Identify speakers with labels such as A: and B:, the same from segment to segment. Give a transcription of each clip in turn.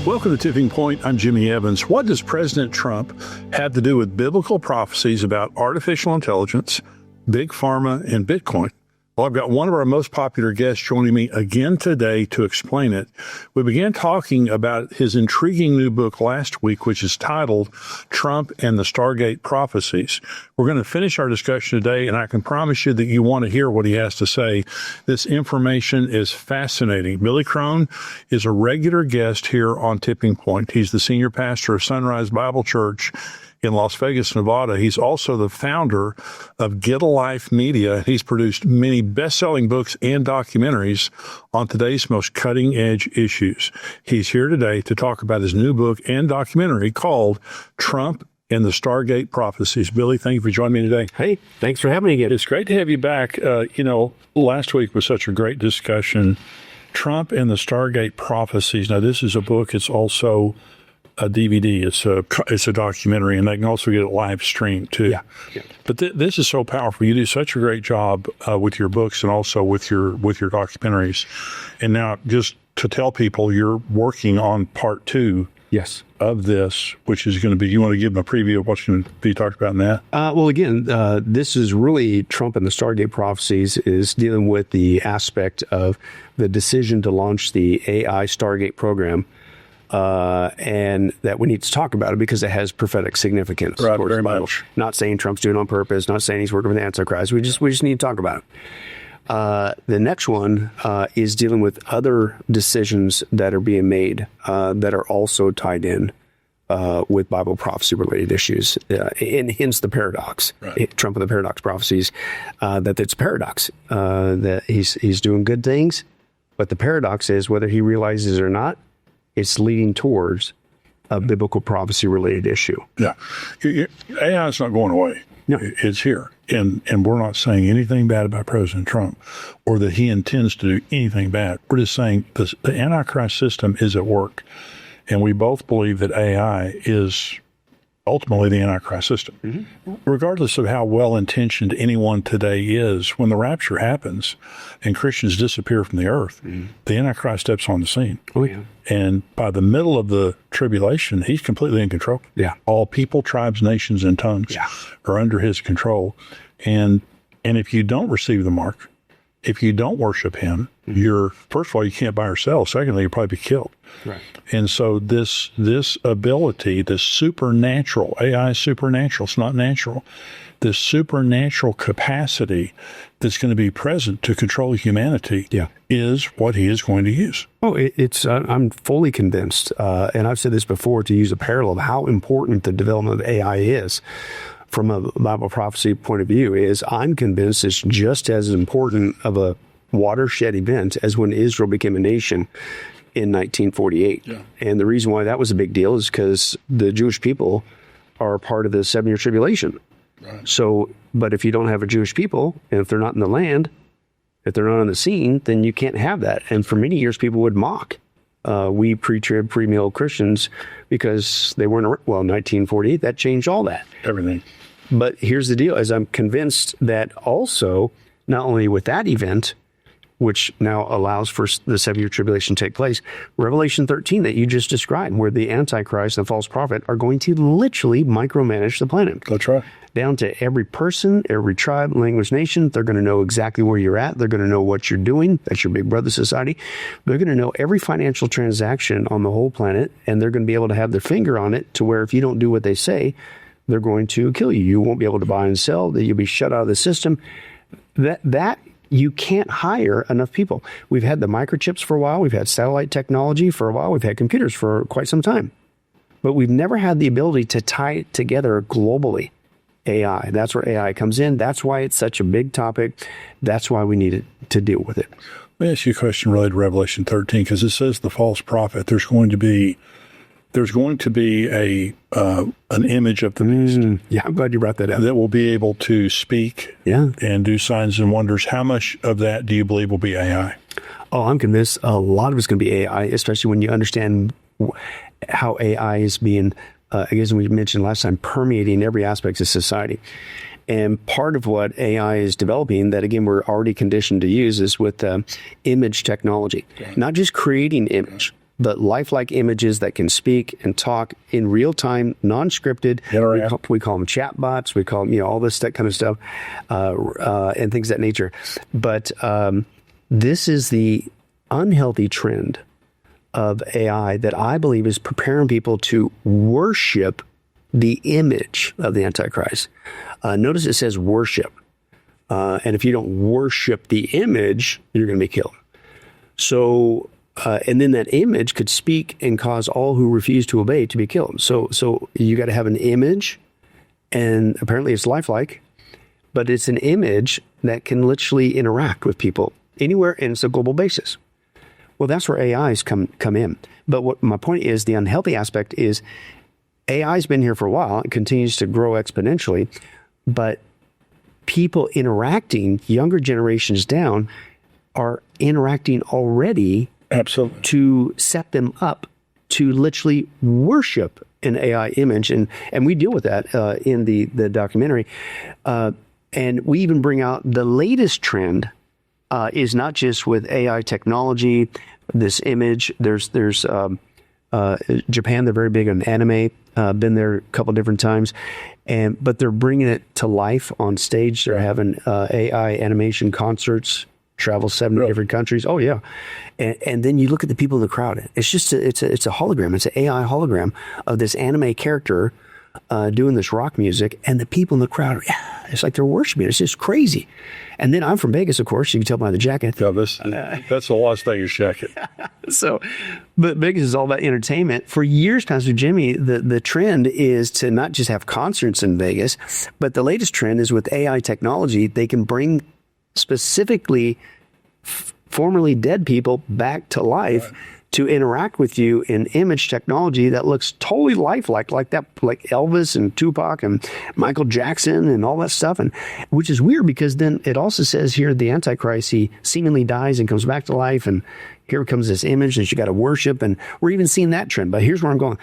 A: Welcome to Tipping Point. I'm Jimmy Evans. What does President Trump have to do with biblical prophecies about artificial intelligence, Big Pharma, and Bitcoin? Well, I've got one of our most popular guests joining me again today to explain it. We began talking about his intriguing new book last week, which is titled Trump and the Stargate Prophecies. We're going to finish our discussion today, and I can promise you that you want to hear what he has to say. This information is fascinating. Billy Crone is a regular guest here on Tipping Point. He's the senior pastor of Sunrise Bible Church in Las Vegas, Nevada. He's also the founder of Get a Life Media. He's produced many best-selling books and documentaries on today's most cutting-edge issues. He's here today to talk about his new book and documentary called Trump and the Stargate Prophecies. Billy, thank you for joining me today.
B: Hey, thanks for having me again.
A: It's great to have you back. Last week was such a great discussion. Trump and the Stargate Prophecies. Now, this is a book. It's also a DVD. It's a documentary, and they can also get it live streamed too.
B: Yeah.
A: But this is so powerful. You do such a great job with your books and also with your documentaries. And now, just to tell people, you're working on part 2.
B: Yes.
A: Of this, which is going to be. You want to give them a preview of what's going to be talked about in that?
B: Well, again, this is really Trump and the Stargate Prophecies is dealing with the aspect of the decision to launch the AI Stargate program. And that we need to talk about it because it has prophetic significance.
A: Right, very much.
B: Not saying Trump's doing it on purpose, not saying he's working with the antichrist. We just need to talk about it. The next one is dealing with other decisions that are being made that are also tied in with Bible prophecy-related issues, and hence the paradox.
A: Right.
B: Trump and the paradox prophecies, that it's paradox, that he's doing good things, but the paradox is whether he realizes it or not, it's leading towards a biblical prophecy-related issue.
A: Yeah. AI is not going away.
B: No.
A: It's here. And we're not saying anything bad about President Trump or that he intends to do anything bad. We're just saying the antichrist system is at work. And we both believe that AI is ultimately the antichrist system. Mm-hmm. Regardless of how well-intentioned anyone today is, when the rapture happens and Christians disappear from the earth, the antichrist steps on the scene.
B: Oh, yeah.
A: And by the middle of the tribulation, he's completely in control.
B: Yeah.
A: All people, tribes, nations, and tongues are under his control. And if you don't receive the mark, if you don't worship him, you're, first of all, you can't buy or sell. Secondly, you'll probably be killed.
B: Right.
A: And so this ability, this supernatural, AI is supernatural, it's not natural, this supernatural capacity that's going to be present to control humanity is what he is going to use.
B: Oh, I'm fully convinced, and I've said this before, to use a parallel of how important the development of AI is from a Bible prophecy point of view. Is I'm convinced it's just as important of a watershed event as when Israel became a nation in 1948. Yeah. And the reason why that was a big deal is because the Jewish people are part of the 7-year tribulation. Right. So, but if you don't have a Jewish people, and if they're not in the land, if they're not on the scene, then you can't have that. And for many years, people would mock we pre-trib, pre-mill Christians because they weren't, 1948, that changed all that.
A: Everything.
B: But here's the deal, is I'm convinced that also, not only with that event, which now allows for the 7-year tribulation to take place, Revelation 13 that you just described, where the Antichrist and the false prophet are going to literally micromanage the planet.
A: That's right.
B: Down to every person, every tribe, language, nation. They're going to know exactly where you're at. They're going to know what you're doing. That's your big brother society. They're going to know every financial transaction on the whole planet, and they're going to be able to have their finger on it to where if you don't do what they say, they're going to kill you. You won't be able to buy and sell. You'll be shut out of the system. That you can't hire enough people. We've had the microchips for a while. We've had satellite technology for a while. We've had computers for quite some time. But we've never had the ability to tie it together globally. AI. That's where AI comes in. That's why it's such a big topic. That's why we need to deal with it.
A: Let me ask you a question related to Revelation 13, because it says the false prophet. There's going to be an image of the beast.
B: Yeah, I'm glad you brought that up.
A: That will be able to speak and do signs and wonders. How much of that do you believe will be AI?
B: Oh, I'm convinced a lot of it's going to be AI, especially when you understand how AI is being, as we mentioned last time, permeating every aspect of society. And part of what AI is developing that, again, we're already conditioned to use is with image technology. Okay. Not just creating image, but lifelike images that can speak and talk in real time, non-scripted. We call them chatbots. We call them, all that kind of stuff, and things of that nature. But this is the unhealthy trend of AI that I believe is preparing people to worship the image of the Antichrist. Notice it says worship. And if you don't worship the image, you're going to be killed. So, and then that image could speak and cause all who refuse to obey to be killed. So you got to have an image, and apparently it's lifelike, but it's an image that can literally interact with people anywhere, and it's a global basis. Well, that's where AIs come in. But what my point is, the unhealthy aspect is AI's been here for a while. It continues to grow exponentially, but people interacting, younger generations down, are interacting already.
A: Absolutely.
B: To set them up to literally worship an AI image. And we deal with that in the documentary. And we even bring out the latest trend is not just with AI technology, this image. There's Japan, they're very big on anime, been there a couple different times. But they're bringing it to life on stage. They're having AI animation concerts, travel 7 different countries. Oh yeah. And then you look at the people in the crowd. It's just it's a hologram. It's an AI hologram of this anime character doing this rock music, and the people in the crowd, it's like they're worshiping. It's just crazy. And then I'm from Vegas, of course. You can tell by the jacket.
A: Yeah, that's the Las Vegas jacket.
B: But Vegas is all about entertainment. For years, Pastor Jimmy, the trend is to not just have concerts in Vegas, but the latest trend is with AI technology, they can bring specifically formerly dead people back to life to interact with you in image technology that looks totally lifelike, like Elvis and Tupac and Michael Jackson and all that stuff. And which is weird, because then it also says here the Antichrist, he seemingly dies and comes back to life, and here comes this image that you got to worship. And we're even seeing that trend. But here's where I'm going.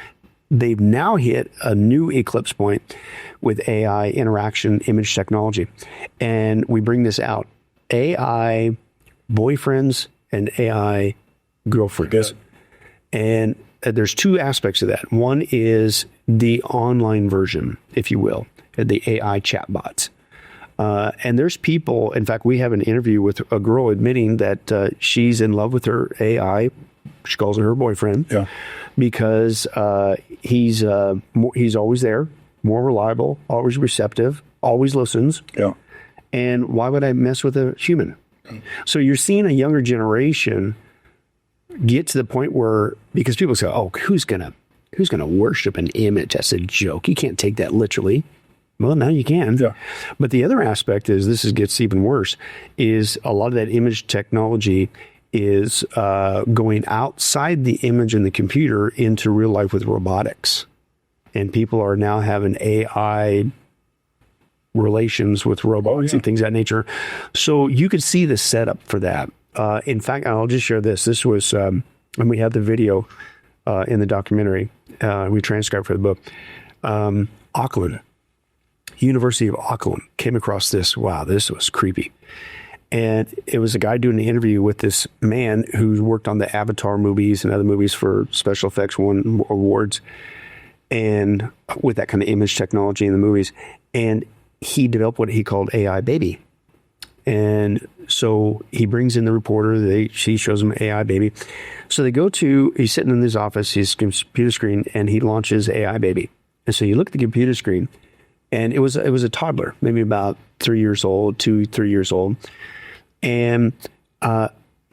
B: They've now hit a new eclipse point with AI interaction image technology. And we bring this out. AI boyfriends and AI girlfriends. And there's two aspects of that. One is the online version, if you will, the AI chatbots. And there's people, in fact, we have an interview with a girl admitting that she's in love with her AI. She calls her boyfriend. Yeah. Because he's always there, more reliable, always receptive, always listens. Yeah. And why would I mess with a human? So you're seeing a younger generation get to the point where, because people say, "Oh, who's gonna worship an image? That's a joke. You can't take that literally." Well, now you can. Yeah. But the other aspect is, gets even worse, is a lot of that image technology is going outside the image in the computer into real life with robotics, and people are now having AI relations with robots and things of that nature. So you could see the setup for that. In fact, I'll just share this. This was when we had the video in the documentary. We transcribed for the book. Auckland, University of Auckland, came across this. Wow, this was creepy. And it was a guy doing an interview with this man who worked on the Avatar movies and other movies for special effects, won awards, and with that kind of image technology in the movies. And he developed what he called AI baby. And so he brings in the reporter. She shows him AI baby. So he's sitting in his office, his computer screen, and he launches AI baby. And so you look at the computer screen, and it was a toddler, maybe about 3 years old, 3 years old. And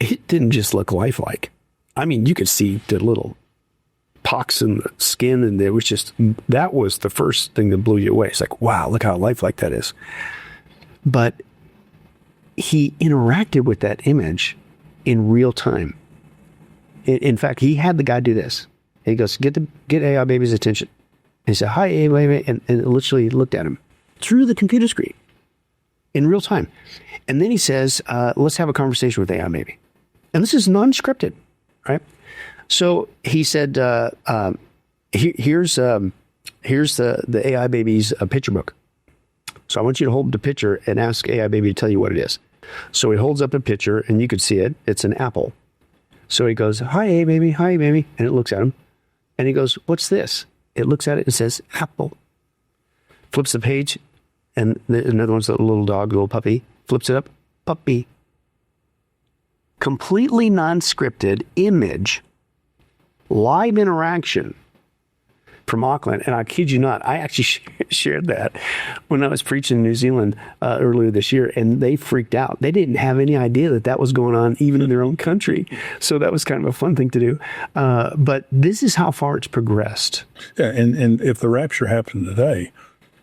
B: it didn't just look lifelike. I mean, you could see the little pox in the skin, and that was the first thing that blew you away. It's like, wow, look how lifelike that is. But he interacted with that image in real time. In fact, he had the guy do this. He goes, get AI baby's attention. And he said, "Hi, AI baby," and literally looked at him through the computer screen in real time. And then he says, "Let's have a conversation with AI baby." And this is non-scripted, right? So he said, here's the AI baby's picture book. So I want you to hold the picture and ask AI baby to tell you what it is. So he holds up a picture, and you could see it. It's an apple. So he goes, hi, baby, and it looks at him. And he goes, what's this? It looks at it and says, apple. Flips the page, and another one's a little dog, a little puppy. Flips it up, puppy. Completely non-scripted image, live interaction from Auckland. And I kid you not, I actually shared that when I was preaching in New Zealand earlier this year, and they freaked out. They didn't have any idea that that was going on even in their own country. So that was kind of a fun thing to do. But this is how far it's progressed.
A: Yeah, and if the rapture happened today,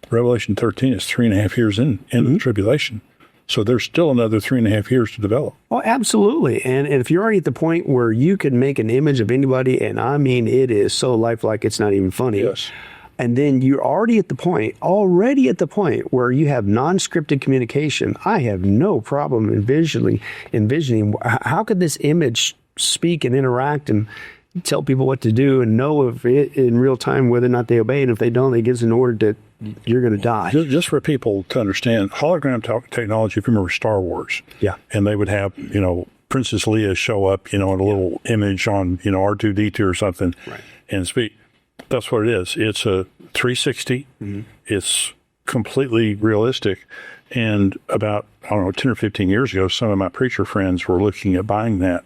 A: Revelation 13 is 3.5 years in the tribulation. So there's still another 3.5 years to develop.
B: Oh, absolutely. And if you're already at the point where you can make an image of anybody, and I mean, it is so lifelike, it's not even funny.
A: Yes.
B: And then you're already at the point where you have non-scripted communication. I have no problem envisioning how could this image speak and interact and tell people what to do and know if it, in real time whether or not they obey, and if they don't, it gives an order that you're going to die.
A: Just for people to understand, hologram technology, if you remember Star Wars,
B: yeah,
A: and they would have, Princess Leia show up, in a little image on, R2-D2 or something,
B: right,
A: and speak. That's what it is. It's a 360. Mm-hmm. It's completely realistic. And about, 10 or 15 years ago, some of my preacher friends were looking at buying that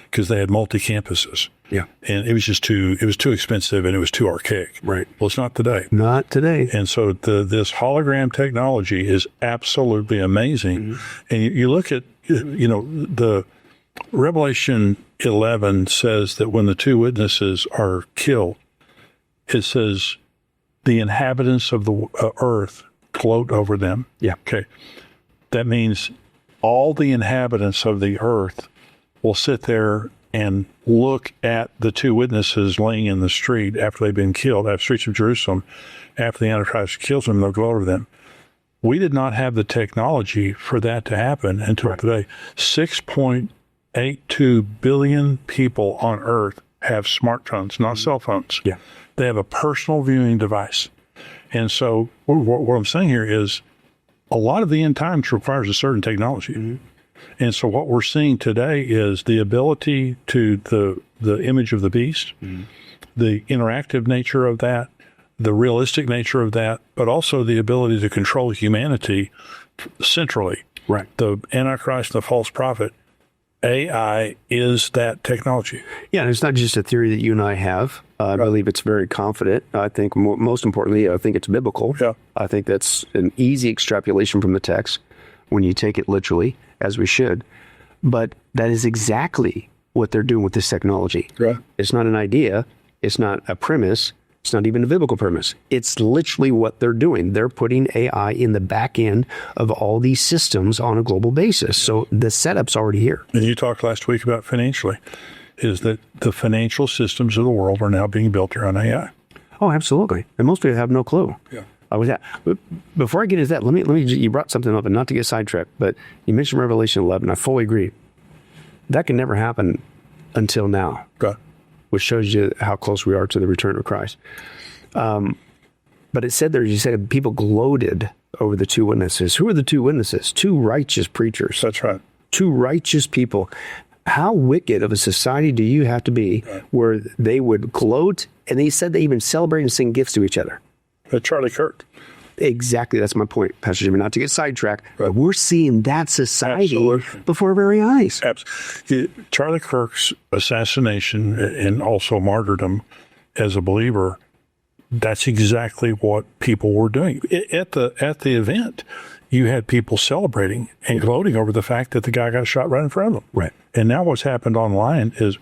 A: because they had multi-campuses.
B: Yeah.
A: And it was too expensive and it was too archaic.
B: Right.
A: Well, it's not today.
B: Not today.
A: And so this hologram technology is absolutely amazing. Mm-hmm. And you look at, the Revelation 11 says that when the two witnesses are killed, it says the inhabitants of the earth gloat over them.
B: Yeah.
A: Okay. That means all the inhabitants of the earth will sit there and look at the two witnesses laying in the street after they've been killed, at the streets of Jerusalem, after the Antichrist kills them, they'll gloat over them. We did not have the technology for that to happen until today. 6.82 billion people on Earth have smartphones, not cell phones.
B: Yeah.
A: They have a personal viewing device. And so what I'm saying here is a lot of the end times requires a certain technology. Mm-hmm. And so what we're seeing today is the ability to the image of the beast, mm-hmm, the interactive nature of that, the realistic nature of that, but also the ability to control humanity centrally.
B: Right.
A: The Antichrist and the false prophet, AI is that technology.
B: Yeah, and it's not just a theory that you and I have. I believe it's very confident. I think most importantly, I think it's biblical.
A: Yeah.
B: I think that's an easy extrapolation from the text when you take it literally, as we should. But that is exactly what they're doing with this technology.
A: Right.
B: It's not an idea. It's not a premise. It's not even a biblical premise. It's literally what they're doing. They're putting AI in the back end of all these systems on a global basis. So the setup's already here.
A: And you talked last week about financially, is that the financial systems of the world are now being built around AI.
B: Oh, absolutely. And most people have no clue.
A: Yeah.
B: Before I get into that, let me. You brought something up, and not to get sidetracked, but you mentioned Revelation 11. I fully agree. That can never happen until now.
A: Okay.
B: Which shows you how close we are to the return of Christ. But it said there, you said people gloated over the two witnesses. Who are the two witnesses? Two righteous preachers.
A: That's right.
B: Two righteous people. How wicked of a society do you have to be where they would gloat, and they said they even celebrate and sing gifts to each other?
A: Charlie Kirk.
B: Exactly. That's my point, Pastor Jimmy, not to get sidetracked. Right. But we're seeing that society before our very eyes.
A: Absolutely. Charlie Kirk's assassination and also martyrdom as a believer, that's exactly what people were doing. At the event, you had people celebrating and gloating over the fact that the guy got shot right in front of them.
B: Right.
A: And now what's happened online is,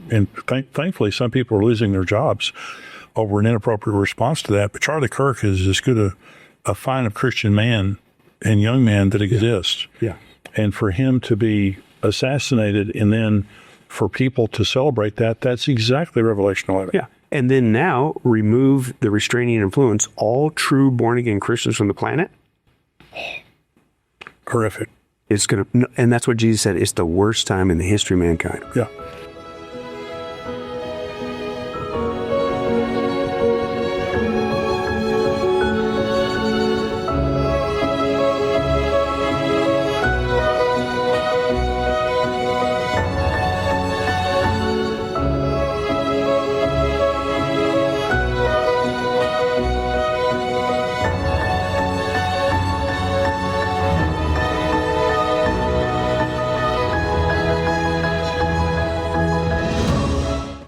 A: and thankfully some people are losing their jobs over an inappropriate response to that. But Charlie Kirk is as good a fine of Christian man and young man that exists.
B: Yeah.
A: And for him to be assassinated and then for people to celebrate that's exactly Revelation 11.
B: Yeah. And then now remove the restraining influence, all true born-again Christians from the planet.
A: Horrific.
B: It's going to, and that's what Jesus said, it's the worst time in the history of mankind.
A: Yeah.